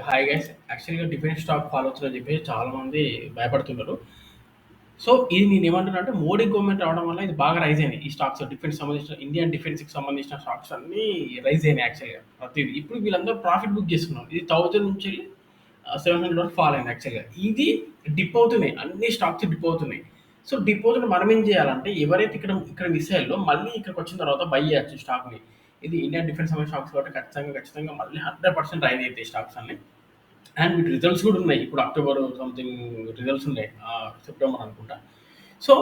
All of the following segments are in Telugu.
Hi guys. యాక్చువల్‌గా డిఫెన్స్ స్టాక్ ఫాలో అవుతున్నారని చెప్పేసి చాలామంది భయపడుతున్నారు. సో, ఇది నేనేమంటున్నా అంటే మోడీ గవర్నమెంట్ రావడం వల్ల ఇది బాగా రైజ్ అయినాయి. ఈ స్టాక్స్ డిఫెన్స్ సంబంధించిన ఇండియన్ డిఫెన్స్‌కి సంబంధించిన స్టాక్స్ అన్నీ రైజ్ అయినాయి యాక్చువల్‌గా ప్రతీది. ఇప్పుడు వీళ్ళందరూ ప్రాఫిట్ బుక్ చేస్తున్నారు. ఇది 1000 నుంచి 700 వరకు ఫాల్ అయింది యాక్చువల్‌గా. ఇది డిప్ అవుతున్నాయి. అన్ని స్టాక్స్ డిప్ అవుతున్నాయి. సో, డిప్ అవుతుంటే మనం ఏం చేయాలంటే ఎవరైతే ఇక్కడ మిస్ అయ్యారో మళ్ళీ ఇక్కడికొచ్చిన తర్వాత బై చేయొచ్చు స్టాక్‌ని. ఇది ఇండియన్ డిఫెన్స్ సంబంధించిన స్టాక్స్ కాబట్టి ఖచ్చితంగా మళ్ళీ 100% రైజ్ అయితాయి స్టాక్స్ అన్నీ. అండ్ వీటి రిజల్ట్స్ కూడా ఉన్నాయి. ఇప్పుడు అక్టోబర్ సంథింగ్ రిజల్ట్స్ ఉన్నాయి. సెప్టెంబర్ అనుకుంటా. సో,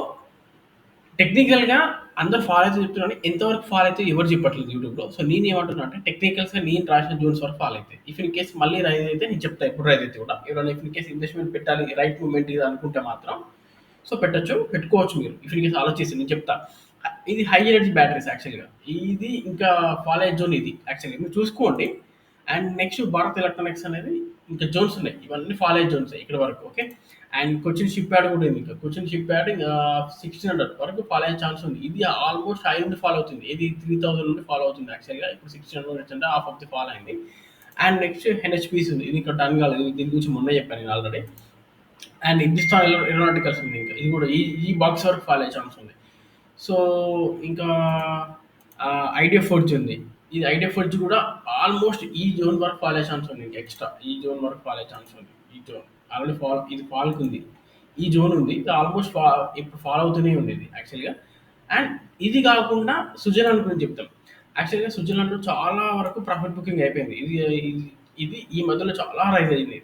టెక్నికల్‌గా అందరూ ఫాలో అయితే చెప్తున్నారు. ఎంతవరకు ఫాలో అయితే ఎవరు చెప్పట్లేదు యూట్యూబ్‌లో. సో, నేనేమంటున్నా అంటే టెక్నికల్స్‌గా నేను రాసిన జోన్స్ వరకు ఫాలో అయితాయి. ఇఫ్ ఇన్ కేస్ మళ్ళీ రైజ్ అయితే నేను చెప్తా ఎప్పుడు రైజ్ అయితే కూడా. ఎవరైనా ఇఫ్ ఇన్ కేస్ ఇన్వెస్ట్‌మెంట్ పెట్టాలి రైట్ మూవ్‌మెంట్ ఇది అనుకుంటే మాత్రం సో, పెట్టొచ్చు. పెట్టుకోవచ్చు మీరు. ఇఫ్ ఇన్ కేస్ ఆలోచిస్తే నేను చెప్తా. ఇది హై ఎనర్జీ బ్యాటరీస్ యాక్చువల్‌గా. ఇది ఇంకా ఫాలో అయ్యే జోన్ ఇది యాక్చువల్‌గా. మీరు చూసుకోండి. అండ్ నెక్స్ట్ భారత్ ఎలక్ట్రానిక్స్ అనేది ఇంకా జోన్స్ ఉన్నాయి. ఇవన్నీ ఫాలో అయ్యే జోన్స్ ఇక్కడ వరకు. Okay. And Cochin ship yard కూడా ఉంది. ఇంకా కొచ్చిన్ షిప్ యార్డ్ 1600 వరకు ఫాలో అయ్యే ఛాన్స్ ఉంది. ఇది ఆల్మోస్ట్ హై నుండి ఫాలో అవుతుంది. ఇది 3000 నుండి ఫాలో అవుతుంది యాక్చువల్‌గా. ఇప్పుడు 1600 అంటే హాఫ్ ఆఫ్ ది ఫాలో అయింది. అండ్ నెక్స్ట్ ఎన్‌హెచ్‌పీసీ ఉంది. ఇది ఇంకా డన్ కాలేదు. దీని గురించి మొన్నే చెప్పాను నేను ఆల్రెడీ. అండ్ హిందుస్థాన్ ఏరోనాటికల్స్ ఉంది. ఇంకా ఇది కూడా ఈ బాక్స్ వరకు ఫాలో అయ్యే ఛాన్స్ ఉంది. సో, ఇంకా ఐడియా ఫోర్జ్ ఉంది. ఇది ఐడియా ఫోర్జ్ కూడా ఆల్మోస్ట్ ఈ జోన్ వరకు ఫాలో అయ్యే ఛాన్స్ ఉంది. ఇంకా ఎక్స్ట్రా ఈ జోన్ వరకు ఫాలో అయ్యే ఛాన్స్ ఉంది. ఈ జోన్ ఆల్రెడీ ఇది ఫాల్కి ఉంది. ఈ జోన్ ఉంది. ఇది ఆల్మోస్ట్ ఇప్పుడు ఫాలో అవుతూనే ఉంది ఇది యాక్చువల్‌గా. అండ్ ఇది కాకుండా స్విట్జర్లాండ్ గురించి చెప్తాం. యాక్చువల్‌గా స్విట్జర్లాండ్‌లో చాలా వరకు ప్రాఫిట్ బుకింగ్ అయిపోయింది. ఇది ఇది ఈ మధ్యలో చాలా రైజ్ అయింది.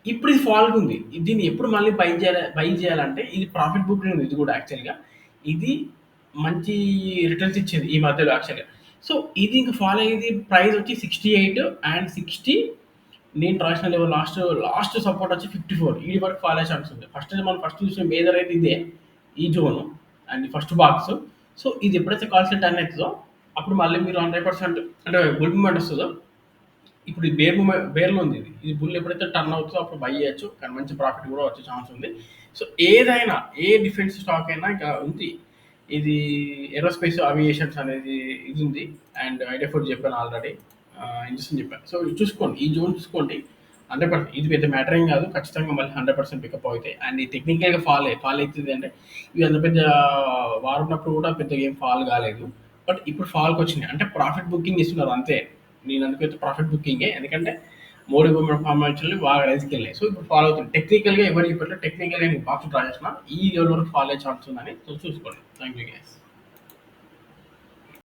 ఇప్పుడు ఇది ఫాల్‌గా ఉంది. దీన్ని ఎప్పుడు మళ్ళీ బై చేయాలంటే ఇది ప్రాఫిట్ బుకింగ్ ఉంది ఇది కూడా యాక్చువల్‌గా. ఇది మంచి రిటర్న్స్ ఇచ్చింది ఈ మధ్యలో యాక్చువల్‌గా. సో, ఇది ఇంకా ఫాలో అయ్యేది ప్రైస్ వచ్చి 68 అండ్ 60 నేను రాసిన లెవెల్ లాస్ట్ సపోర్ట్ వచ్చి 54 ఈడి వరకు ఫాలో అయ్యే ఛాన్స్ ఉంది. ఫస్ట్ చూసిన మేజర్ అయితే ఇదే. ఈ zone and first box. So, ఇది ఎప్పుడైతే కాల్ టర్న్ అవుతుందో అప్పుడు మళ్ళీ మీరు 100% అంటే బుల్ మూవ్‌మెంట్ వస్తదో ఇప్పుడు ఈ బేర్‌లో ఉంది ఇది. ఇది బుల్ ఎప్పుడైతే టర్న్ అవుతుందో అప్పుడు బై చేయొచ్చు. కానీ మంచి ప్రాఫిట్ కూడా వచ్చే ఛాన్స్ ఉంది. సో, ఏదైనా ఏ డిఫెన్స్ స్టాక్ అయినా ఇంకా ఉంది. ఇది ఏరోస్పేస్ అవియేషన్స్ అనేది ఇది ఉంది. అండ్ ఐడియా ఫోర్ చెప్పాను ఆల్రెడీ. ఇండస్ట్రీ చెప్పాను. సో, ఇది చూసుకోండి. ఈ జోన్ చూసుకోండి. 100% ఇది పెద్ద మ్యాటర్ ఏం కాదు. ఖచ్చితంగా మళ్ళీ 100% పికప్ అవుతాయి. అండ్ ఇది టెక్నికల్‌గా ఫాల్ అవుతుంది అంటే ఇవి అంత పెద్ద వార్ ఉన్నప్పుడు కూడా పెద్దగా ఏం ఫాల్ కాలేదు. బట్ ఇప్పుడు ఫాల్‌కి వచ్చినాయి. అంటే ప్రాఫిట్ బుకింగ్ ఇస్తున్నారు అంతే. నేను అనుకైతే ప్రాఫిట్ బుకింగే. ఎందుకంటే మోడీ గవర్నమెంట్ ఫార్మాచులు బాగా రైజ్‌కి వెళ్ళాయి. సో, ఇప్పుడు ఫాలో అవుతుంది. టెక్నికల్‌గా ఎవరు చెప్పట్లేదు. టెక్నికల్‌గా నేను బాక్స్ డ్రా చేసిన ఈ లెవెల్ వరకు ఫాలో అయ్యే ఛాన్స్ ఉందని సో, చూసుకోండి. Thank you guys.